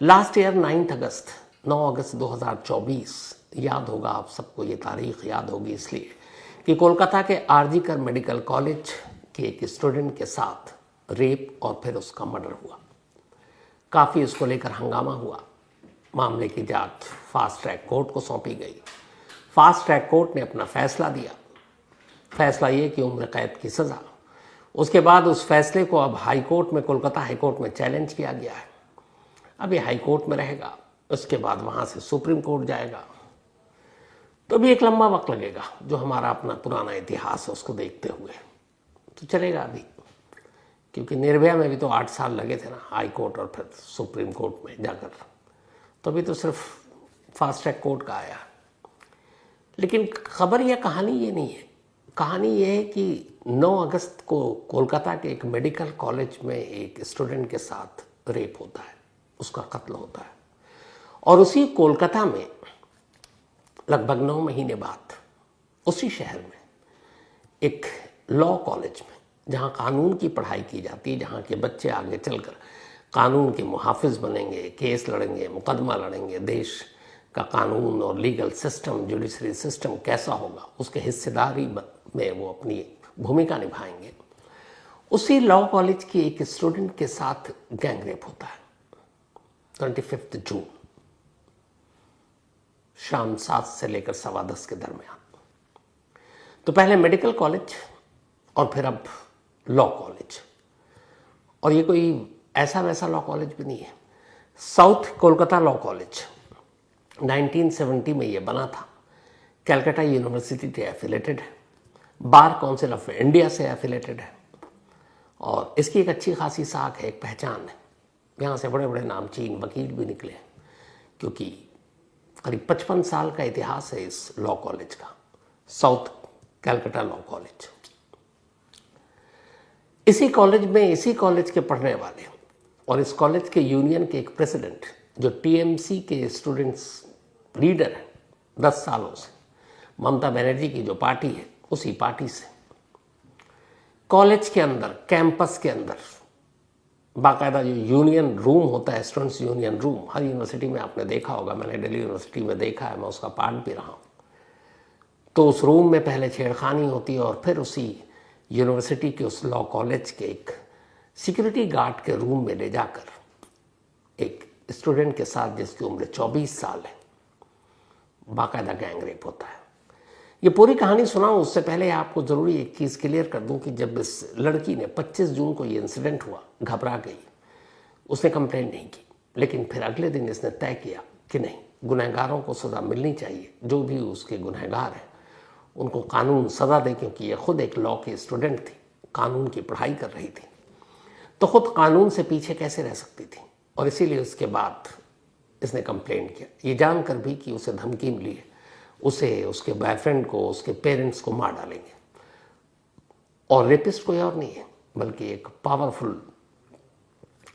Last year 9 अगस्त 2024, याद होगा आप सबको, ये तारीख याद होगी इसलिए कि कोलकाता के आरजीकर मेडिकल कॉलेज के एक स्टूडेंट के साथ रेप और फिर उसका मर्डर हुआ। काफ़ी उसको लेकर हंगामा हुआ। मामले की जांच फास्ट ट्रैक कोर्ट को सौंपी गई। फास्ट ट्रैक कोर्ट ने अपना फैसला दिया। फैसला ये कि उम्र कैद की सज़ा। उसके बाद उस फैसले को अब हाई कोर्ट में, कोलकाता हाई कोर्ट में चैलेंज किया गया है। अब ये हाई कोर्ट में रहेगा, उसके बाद वहाँ से सुप्रीम कोर्ट जाएगा, तो भी एक लंबा वक्त लगेगा। जो हमारा अपना पुराना इतिहास है उसको देखते हुए तो चलेगा अभी, क्योंकि निर्भया में भी तो 8 साल लगे थे ना, हाई कोर्ट और फिर सुप्रीम कोर्ट में जाकर। तो अभी तो सिर्फ फास्ट ट्रैक कोर्ट का आया। लेकिन खबर या कहानी ये नहीं है। कहानी ये है कि 9 अगस्त को कोलकाता के एक मेडिकल कॉलेज में एक स्टूडेंट के साथ रेप होता है, उसका कत्ल होता है। और उसी कोलकाता में लगभग 9 महीने बाद उसी शहर में एक लॉ कॉलेज में, जहाँ कानून की पढ़ाई की जाती है, जहाँ के बच्चे आगे चलकर कानून के मुहाफिज बनेंगे, केस लड़ेंगे, मुकदमा लड़ेंगे, देश का कानून और लीगल सिस्टम, जुडिशरी सिस्टम कैसा होगा, उसके हिस्सेदारी में वो अपनी भूमिका निभाएंगे। उसी लॉ कॉलेज की एक स्टूडेंट के साथ गैंग रेप होता है 25 जून शाम 7 से लेकर 10:15 के दरमियान। तो पहले मेडिकल कॉलेज और फिर अब लॉ कॉलेज। और ये कोई ऐसा वैसा लॉ कॉलेज भी नहीं है। साउथ कोलकाता लॉ कॉलेज 1970 में ये बना था। कैलकाटा यूनिवर्सिटी से एफिलेटेड है, बार काउंसिल ऑफ इंडिया से एफिलेटेड है, और इसकी एक अच्छी खासी साख है, एक पहचान है। यहाँ से बड़े बड़े नामचीन वकील भी निकले, क्योंकि करीब 55 साल का इतिहास है इस लॉ कॉलेज का, साउथ कैलकाटा लॉ कॉलेज। इसी कॉलेज के पढ़ने वाले और इस कॉलेज के यूनियन के एक प्रेसिडेंट, जो टीएमसी के स्टूडेंट्स लीडर हैं 10 सालों से, ममता बनर्जी की जो पार्टी है, उसी पार्टी से कॉलेज के अंदर, कैंपस के अंदर बाकायदा जो यूनियन रूम होता है, स्टूडेंट्स यूनियन रूम, हर यूनिवर्सिटी में आपने देखा होगा, मैंने दिल्ली यूनिवर्सिटी में देखा है, मैं उसका पार्ट भी रहा हूँ। तो उस रूम में पहले छेड़खानी होती है और फिर उसी यूनिवर्सिटी के उस लॉ कॉलेज के एक सिक्योरिटी गार्ड के रूम में ले जाकर एक स्टूडेंट के साथ, जिसकी उम्र 24 साल है, बाकायदा गैंग रेप होता है। ये पूरी कहानी सुनाऊं उससे पहले आपको ज़रूरी एक चीज़ क्लियर कर दूं कि जब इस लड़की ने 25 जून को ये इंसिडेंट हुआ, घबरा गई, उसने कंप्लेंट नहीं की, लेकिन फिर अगले दिन इसने तय किया कि नहीं, गुनहगारों को सज़ा मिलनी चाहिए, जो भी उसके गुनहगार हैं उनको कानून सज़ा दे, क्योंकि ये खुद एक लॉ की स्टूडेंट थी, कानून की पढ़ाई कर रही थी, तो खुद कानून से पीछे कैसे रह सकती थी। और इसीलिए उसके बाद इसने कंप्लेंट किया, ये जानकर भी कि उसे धमकी मिली है, उसे, उसके बॉयफ्रेंड को, उसके पेरेंट्स को मार डालेंगे। और रेपिस्ट कोई और नहीं है, बल्कि एक पावरफुल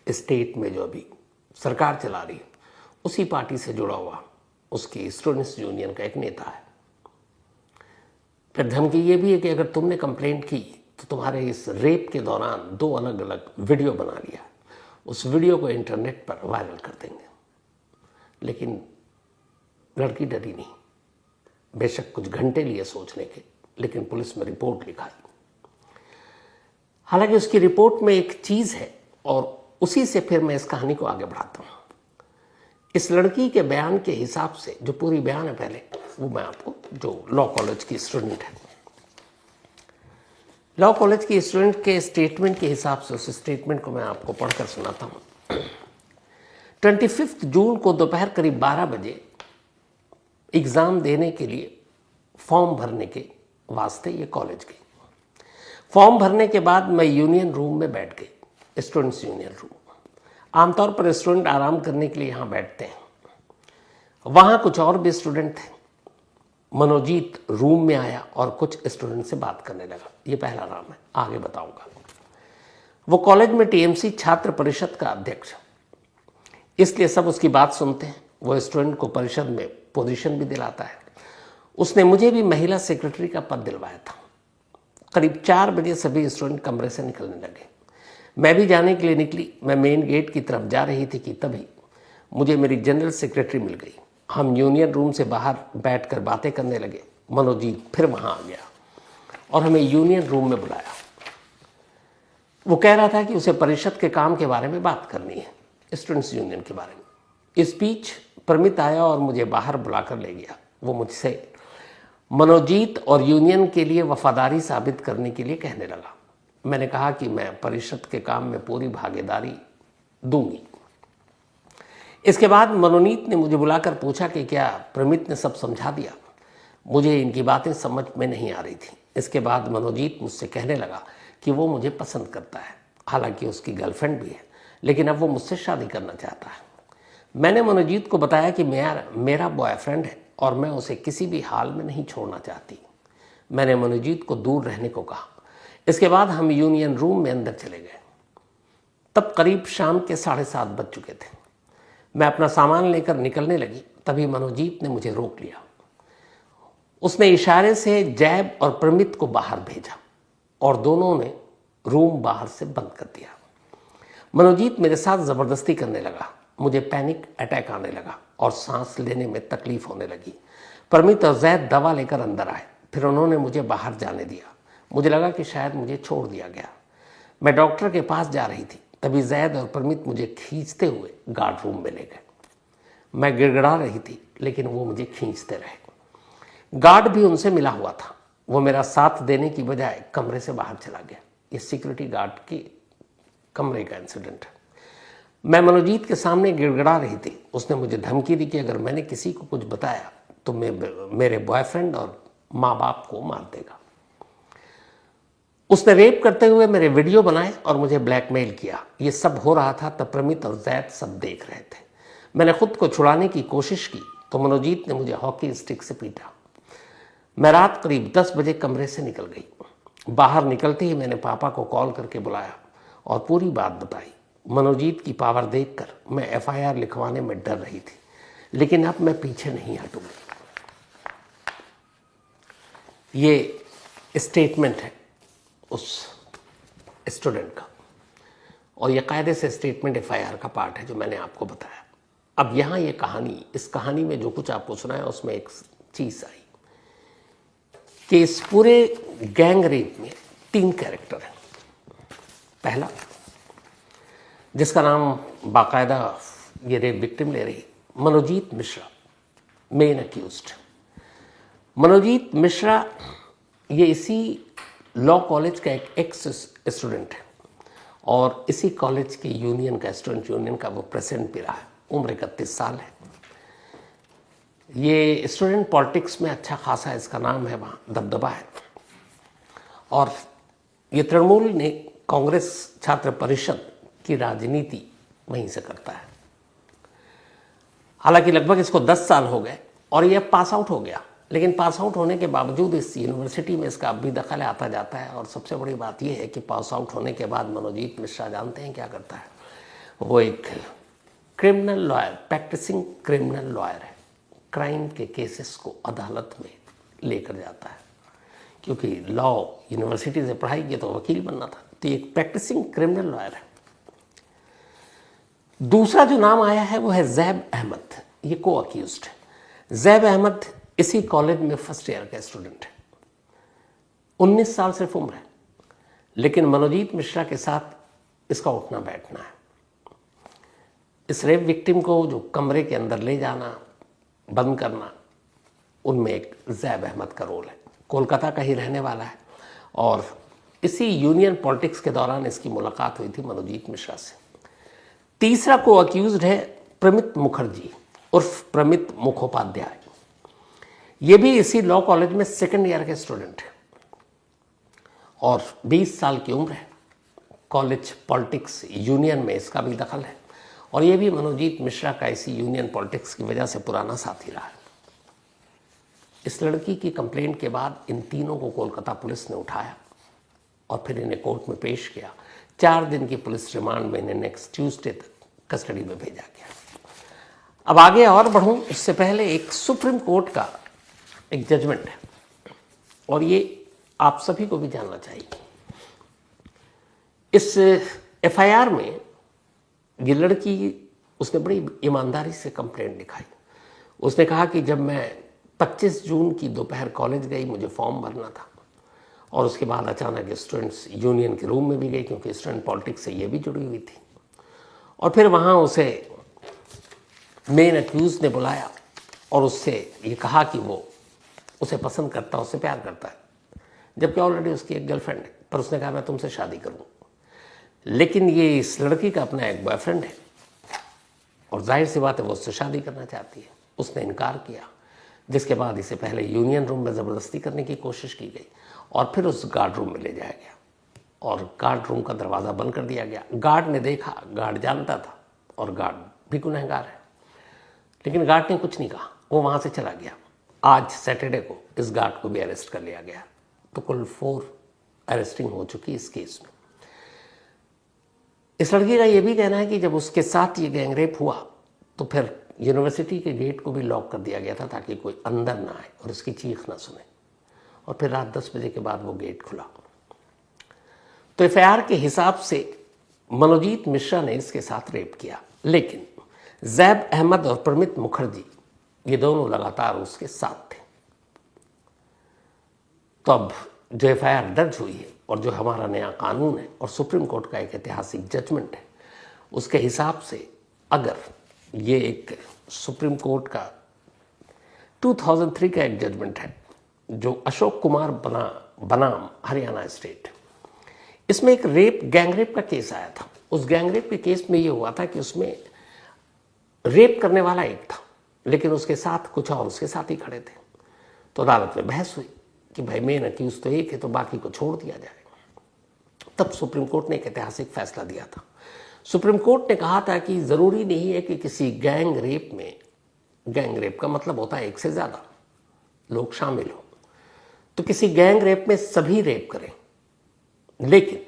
स्टेट में जो अभी सरकार चला रही है, उसी पार्टी से जुड़ा हुआ उसकी स्टूडेंट्स यूनियन का एक नेता है। फिर धमकी ये भी है कि अगर तुमने कंप्लेंट की तो तुम्हारे इस रेप के दौरान 2 अलग अलग वीडियो बना लिया, उस वीडियो को इंटरनेट पर वायरल कर देंगे। लेकिन लड़की डरी नहीं, बेशक कुछ घंटे लिए सोचने के, लेकिन पुलिस में रिपोर्ट लिखाई। हालांकि उसकी रिपोर्ट में एक चीज़ है, और उसी से फिर मैं इस कहानी को आगे बढ़ाता हूँ। इस लड़की के बयान के हिसाब से, जो पूरी बयान है पहले वो मैं आपको, जो लॉ कॉलेज की स्टूडेंट है, लॉ कॉलेज की स्टूडेंट के स्टेटमेंट के हिसाब से, उस स्टेटमेंट को मैं आपको पढ़कर सुनाता हूँ। 25 जून को दोपहर करीब 12 बजे एग्ज़ाम देने के लिए फॉर्म भरने के वास्ते ये कॉलेज गई। फॉर्म भरने के बाद मैं यूनियन रूम में बैठ गई, स्टूडेंट्स यूनियन रूम। आमतौर पर स्टूडेंट आराम करने के लिए यहाँ बैठते हैं। वहाँ कुछ और भी स्टूडेंट थे। मनोजीत रूम में आया और कुछ स्टूडेंट से बात करने लगा। ये पहला नाम है, आगे बताऊंगा। वो कॉलेज में टीएमसी छात्र परिषद का अध्यक्ष, इसलिए सब उसकी बात सुनते हैं। वो स्टूडेंट को परिषद में पोजीशन भी दिलाता है। उसने मुझे भी महिला सेक्रेटरी का पद दिलवाया था। करीब 4 बजे सभी स्टूडेंट कमरे से निकलने लगे। मैं भी जाने के लिए निकली। मैं मेन गेट की तरफ जा रही थी कि तभी मुझे मेरी जनरल सेक्रेटरी मिल गई। हम यूनियन रूम से बाहर बैठकर बातें करने लगे। मनोजीत फिर वहाँ आ गया और हमें यूनियन रूम में बुलाया। वो कह रहा था कि उसे परिषद के काम के बारे में बात करनी है, स्टूडेंट्स यूनियन के बारे में। इस बीच प्रमित आया और मुझे बाहर बुलाकर ले गया। वो मुझसे मनोजीत और यूनियन के लिए वफादारी साबित करने के लिए कहने लगा। मैंने कहा कि मैं परिषद के काम में पूरी भागीदारी दूंगी। इसके बाद मनोनीत ने मुझे बुलाकर पूछा कि क्या प्रमित ने सब समझा दिया। मुझे इनकी बातें समझ में नहीं आ रही थी। इसके बाद मनोजीत मुझसे कहने लगा कि वो मुझे पसंद करता है, हालांकि उसकी गर्लफ्रेंड भी है, लेकिन अब वो मुझसे शादी करना चाहता है। मैंने मनोजीत को बताया कि मेरा बॉयफ्रेंड है और मैं उसे किसी भी हाल में नहीं छोड़ना चाहती। मैंने मनोजीत को दूर रहने को कहा। इसके बाद हम यूनियन रूम में अंदर चले गए। तब करीब शाम के 7:30 बज चुके थे। मैं अपना सामान लेकर निकलने लगी, तभी मनोजीत ने मुझे रोक लिया। उसने इशारे से जैब और प्रमित को बाहर भेजा और दोनों ने रूम बाहर से बंद कर दिया। मनोजीत मेरे साथ ज़बरदस्ती करने लगा। मुझे पैनिक अटैक आने लगा और सांस लेने में तकलीफ होने लगी। प्रमित और जैद दवा लेकर अंदर आए, फिर उन्होंने मुझे बाहर जाने दिया। मुझे लगा कि शायद मुझे छोड़ दिया गया। मैं डॉक्टर के पास जा रही थी, तभी जैद और प्रमित मुझे खींचते हुए गार्ड रूम में ले गए। मैं गिड़गिड़ा रही थी, लेकिन वो मुझे खींचते रहे। गार्ड भी उनसे मिला हुआ था। वो मेरा साथ देने की बजाय कमरे से बाहर चला गया। ये सिक्योरिटी गार्ड के कमरे का इंसिडेंट है। मैं मनोजीत के सामने गिड़गिड़ा रही थी। उसने मुझे धमकी दी कि अगर मैंने किसी को कुछ बताया तो मेरे बॉयफ्रेंड और माँ बाप को मार देगा। उसने रेप करते हुए मेरे वीडियो बनाए और मुझे ब्लैकमेल किया। ये सब हो रहा था तब प्रमित और जैद सब देख रहे थे। मैंने खुद को छुड़ाने की कोशिश की तो मनोजीत ने मुझे हॉकी स्टिक से पीटा। मैं रात करीब 10 बजे कमरे से निकल गई। बाहर निकलते ही मैंने पापा को कॉल करके बुलाया और पूरी बात बताई। मनोजीत की पावर देखकर मैं FIR लिखवाने में डर रही थी, लेकिन अब मैं पीछे नहीं हटूंगी। ये स्टेटमेंट है उस स्टूडेंट का और ये कायदे से स्टेटमेंट FIR का पार्ट है जो मैंने आपको बताया। अब यहाँ ये कहानी, इस कहानी में जो कुछ आपको सुना है उसमें एक चीज़ आई कि इस पूरे गैंग रेप में 3 कैरेक्टर हैं। पहला, जिसका नाम बाकायदा ये रेप विक्टिम ले रही, मनोजीत मिश्रा, मेन अक्यूज्ड। मनोजीत मिश्रा ये इसी लॉ कॉलेज का एक एक्स स्टूडेंट है और इसी कॉलेज के यूनियन का, स्टूडेंट यूनियन का वो प्रेसिडेंट भी रहा है। उम्र 31 साल है। ये स्टूडेंट पॉलिटिक्स में अच्छा खासा इसका नाम है, वहाँ दबदबा है और ये तृणमूल ने कांग्रेस छात्र परिषद की राजनीति वहीं से करता है। हालांकि लगभग इसको 10 साल हो गए और ये पास आउट हो गया, लेकिन पास आउट होने के बावजूद इस यूनिवर्सिटी में इसका अब भी दखल आता जाता है। और सबसे बड़ी बात यह है कि पास आउट होने के बाद मनोजीत मिश्रा जानते हैं क्या करता है? वो एक criminal lawyer, practising criminal lawyer है। क्राइम के केसेस को अदालत में लेकर जाता है, क्योंकि लॉ यूनिवर्सिटी से पढ़ाई की तो वकील बनना था, तो एक प्रैक्टिसिंग क्रिमिनल लॉयर है। दूसरा जो नाम आया है वो है जैब अहमद। ये को अक्यूज्ड है। जैब अहमद इसी कॉलेज में फर्स्ट ईयर का स्टूडेंट है। 19 साल सिर्फ उम्र है, लेकिन मनोजीत मिश्रा के साथ इसका उठना बैठना है। इस रेप विक्टिम को जो कमरे के अंदर ले जाना, बंद करना, उनमें एक जैब अहमद का रोल है। कोलकाता का ही रहने वाला है और इसी यूनियन पॉलिटिक्स के दौरान इसकी मुलाकात हुई थी मनोजीत मिश्रा से। तीसरा को अक्यूज्ड है प्रमित मुखर्जी उर्फ प्रमित मुखोपाध्याय। ये भी इसी लॉ कॉलेज में सेकेंड ईयर के स्टूडेंट है और 20 साल की उम्र है। कॉलेज पॉलिटिक्स यूनियन में इसका भी दखल है और ये भी मनोजीत मिश्रा का इसी यूनियन पॉलिटिक्स की वजह से पुराना साथी रहा है। इस लड़की की कंप्लेंट के बाद इन तीनों को कोलकाता पुलिस ने उठाया और फिर इन्हें कोर्ट में पेश किया। 4 दिन की पुलिस रिमांड में इन्हें नेक्स्ट ट्यूसडे तक कस्टडी में भेजा गया। अब आगे और बढ़ूं उससे पहले एक सुप्रीम कोर्ट का एक जजमेंट है और ये आप सभी को भी जानना चाहिए। इस FIR में ये लड़की उसने बड़ी ईमानदारी से कंप्लेंट लिखाई। उसने कहा कि जब मैं 25 जून की दोपहर कॉलेज गई, मुझे फॉर्म भरना था और उसके बाद अचानक स्टूडेंट्स यूनियन के रूम में भी गई, क्योंकि स्टूडेंट पॉलिटिक्स से ये भी जुड़ी हुई थी। और फिर वहाँ उसे मेन अक्यूज ने बुलाया और उससे ये कहा कि वो उसे पसंद करता है, उससे प्यार करता है, जबकि ऑलरेडी उसकी एक गर्लफ्रेंड है। पर उसने कहा मैं तुमसे शादी करूँ, लेकिन ये इस लड़की का अपना एक बॉयफ्रेंड है और जाहिर सी बात है वो उससे शादी करना चाहती है। उसने इनकार किया, जिसके बाद इसे पहले यूनियन रूम में ज़बरदस्ती करने की कोशिश की गई और फिर उस गार्ड रूम में ले जाया गया और गार्ड रूम का दरवाज़ा बंद कर दिया गया। गार्ड ने देखा, गार्ड जानता था और गार्ड भी गुनहगार है, लेकिन गार्ड ने कुछ नहीं कहा, वो वहाँ से चला गया। आज सैटरडे को इस गार्ड को भी अरेस्ट कर लिया गया। तो कुल 4 अरेस्टिंग हो चुकी इस केस में। इस लड़की का ये भी कहना है कि जब उसके साथ ये गैंगरेप हुआ तो फिर यूनिवर्सिटी के गेट को भी लॉक कर दिया गया था ताकि कोई अंदर ना आए और उसकी चीख ना सुने, और फिर रात 10 बजे के बाद वो गेट खुला। तो एफआईआर के हिसाब से मनोजीत मिश्रा ने इसके साथ रेप किया, लेकिन जैब अहमद और प्रमित मुखर्जी ये दोनों लगातार उसके साथ थे। तो अब जो एफआईआर दर्ज हुई है और जो हमारा नया कानून है और सुप्रीम कोर्ट का एक ऐतिहासिक जजमेंट है, उसके हिसाब से अगर ये एक सुप्रीम कोर्ट का 2003 का एक जजमेंट है जो अशोक कुमार बनाम हरियाणा स्टेट, इसमें एक गैंगरेप का केस आया था। उस गैंगरेप के केस में ये हुआ था कि उसमें रेप करने वाला एक था, लेकिन उसके साथ कुछ और उसके साथ ही खड़े थे। तो अदालत में बहस हुई कि भाई मेन अक्यूज तो एक है तो बाकी को छोड़ दिया जाए। तब सुप्रीम कोर्ट ने एक ऐतिहासिक फैसला दिया था। सुप्रीम कोर्ट ने कहा था कि ज़रूरी नहीं है कि किसी गैंग रेप में, गैंग रेप का मतलब होता है एक से ज़्यादा लोग शामिल हो, तो किसी गैंग रेप में सभी रेप करें, लेकिन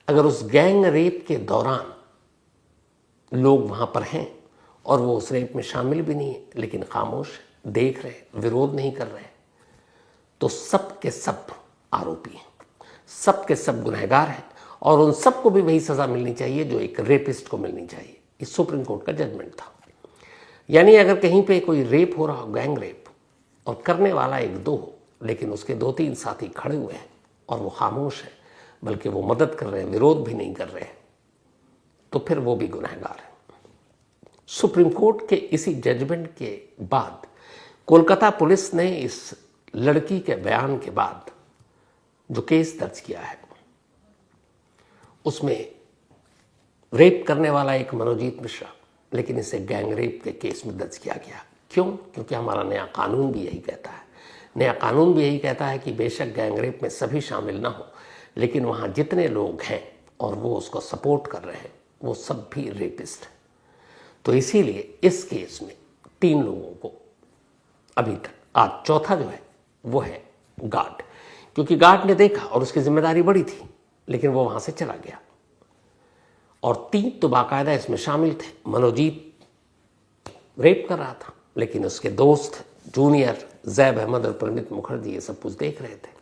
अगर उस गैंग रेप के दौरान लोग वहाँ पर हैं और वो उस रेप में शामिल भी नहीं है लेकिन खामोश देख रहे, विरोध नहीं कर रहे, तो सब के सब आरोपी हैं, सब के सब गुनहगार हैं और उन सबको भी वही सज़ा मिलनी चाहिए जो एक रेपिस्ट को मिलनी चाहिए। इस सुप्रीम कोर्ट का जजमेंट था। यानी अगर कहीं पे कोई रेप हो रहा हो, गैंग रेप, और करने वाला एक दो हो, लेकिन उसके 2-3 साथी खड़े हुए हैं और वो खामोश है, बल्कि वो मदद कर रहे हैं, विरोध भी नहीं कर रहे हैं, तो फिर वो भी गुनहगार है। सुप्रीम कोर्ट के इसी जजमेंट के बाद कोलकाता पुलिस ने इस लड़की के बयान के बाद जो केस दर्ज किया है, उसमें रेप करने वाला एक मनोजीत मिश्रा, लेकिन इसे गैंग रेप के केस में दर्ज किया गया। क्यों? क्योंकि हमारा नया कानून भी यही कहता है। नया कानून भी यही कहता है कि बेशक गैंग रेप में सभी शामिल ना हो, लेकिन वहाँ जितने लोग हैं और वो उसको सपोर्ट कर रहे हैं, वो सब भी रेपिस्ट हैं। तो इसीलिए इस केस में 3 लोगों को अभी तक, आज चौथा जो है वो है गार्ड, क्योंकि गार्ड ने देखा और उसकी जिम्मेदारी बड़ी थी, लेकिन वो वहाँ से चला गया। और 3 तो बाकायदा इसमें शामिल थे। मनोजीत रेप कर रहा था, लेकिन उसके दोस्त जूनियर जैब अहमद और प्रमित मुखर्जी ये सब कुछ देख रहे थे।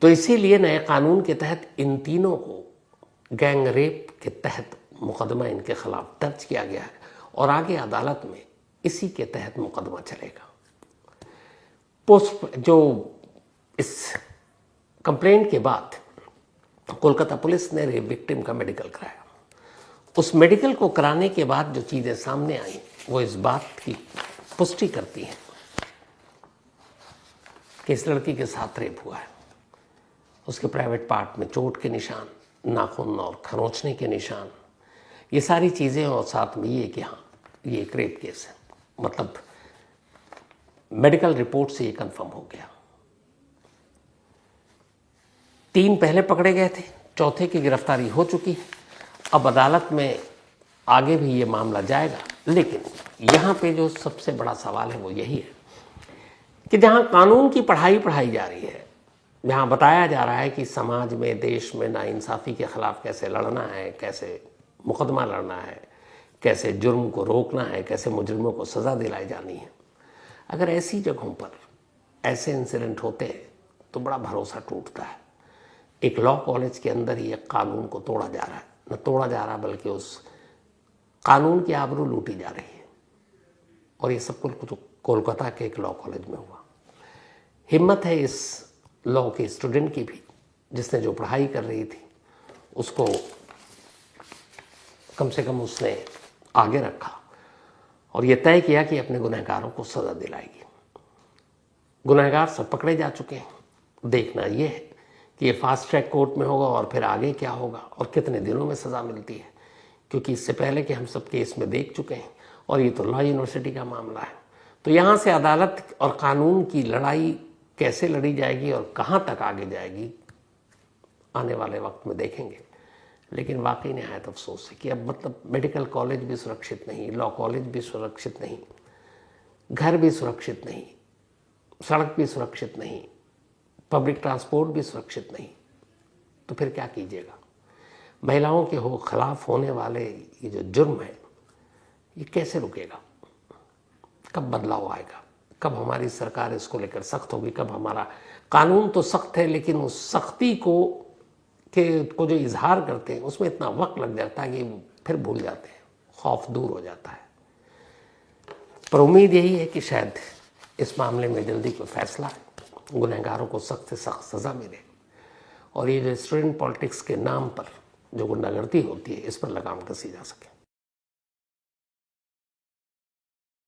तो इसीलिए नए कानून के तहत इन तीनों को गैंग रेप के तहत मुकदमा इनके खिलाफ दर्ज किया गया है और आगे अदालत में इसी के तहत मुकदमा चलेगा। जो इस कंप्लेंट के बाद कोलकाता पुलिस ने रेप विक्टिम का मेडिकल कराया। उस मेडिकल को कराने के बाद जो चीज़ें सामने आई वो इस बात की पुष्टि करती हैं कि इस लड़की के साथ रेप हुआ है। उसके प्राइवेट पार्ट में चोट के निशान, नाखून और खरोंचने के निशान, ये सारी चीज़ें, और साथ में ये कि हाँ ये एक रेप केस है, मतलब मेडिकल रिपोर्ट से ये कंफर्म हो गया। 3 पहले पकड़े गए थे, चौथे की गिरफ्तारी हो चुकी है। अब अदालत में आगे भी ये मामला जाएगा, लेकिन यहाँ पे जो सबसे बड़ा सवाल है वो यही है कि जहाँ कानून की पढ़ाई पढ़ाई जा रही है, जहाँ बताया जा रहा है कि समाज में, देश में नाइंसाफ़ी के ख़िलाफ़ कैसे लड़ना है, कैसे मुकदमा लड़ना है, कैसे जुर्म को रोकना है, कैसे मुजरिमों को सज़ा दिलाई जानी है, अगर ऐसी जगहों पर ऐसे इंसिडेंट होते हैं तो बड़ा भरोसा टूटता है। एक लॉ कॉलेज के अंदर ही एक कानून को तोड़ा जा रहा है, न तोड़ा जा रहा बल्कि उस कानून की आबरू लूटी जा रही है। और ये सब कुछ कोलकाता के एक लॉ कॉलेज में हुआ। हिम्मत है इस लॉ के स्टूडेंट की भी, जिसने जो पढ़ाई कर रही थी उसको कम से कम उसने आगे रखा और ये तय किया कि अपने गुनहगारों को सज़ा दिलाएगी। गुनहगार सब पकड़े जा चुके हैं। देखना ये है कि ये फास्ट ट्रैक कोर्ट में होगा और फिर आगे क्या होगा और कितने दिनों में सज़ा मिलती है, क्योंकि इससे पहले कि हम सब केस में देख चुके हैं और ये तो लॉ यूनिवर्सिटी का मामला है। तो यहाँ से अदालत और कानून की लड़ाई कैसे लड़ी जाएगी और कहाँ तक आगे जाएगी आने वाले वक्त में देखेंगे। लेकिन वाकई नहायत अफसोस है कि अब मतलब मेडिकल कॉलेज भी सुरक्षित नहीं, लॉ कॉलेज भी सुरक्षित नहीं, घर भी सुरक्षित नहीं, सड़क भी सुरक्षित नहीं, पब्लिक ट्रांसपोर्ट भी सुरक्षित नहीं। तो फिर क्या कीजिएगा। महिलाओं के खिलाफ होने वाले ये जो जुर्म है ये कैसे रुकेगा। कब बदलाव आएगा, कब हमारी सरकार इसको लेकर सख्त होगी, कब हमारा कानून तो सख्त है लेकिन उस सख्ती को जो इजहार करते हैं उसमें इतना वक्त लग जाता है कि फिर भूल जाते हैं, खौफ दूर हो जाता है। पर उम्मीद यही है कि शायद इस मामले में जल्दी कोई फैसला है, गुनहगारों को सख्त से सख्त सज़ा मिले और ये जो स्टूडेंट पॉलिटिक्स के नाम पर जो गुंडागर्दी होती है इस पर लगाम कसी जा सके।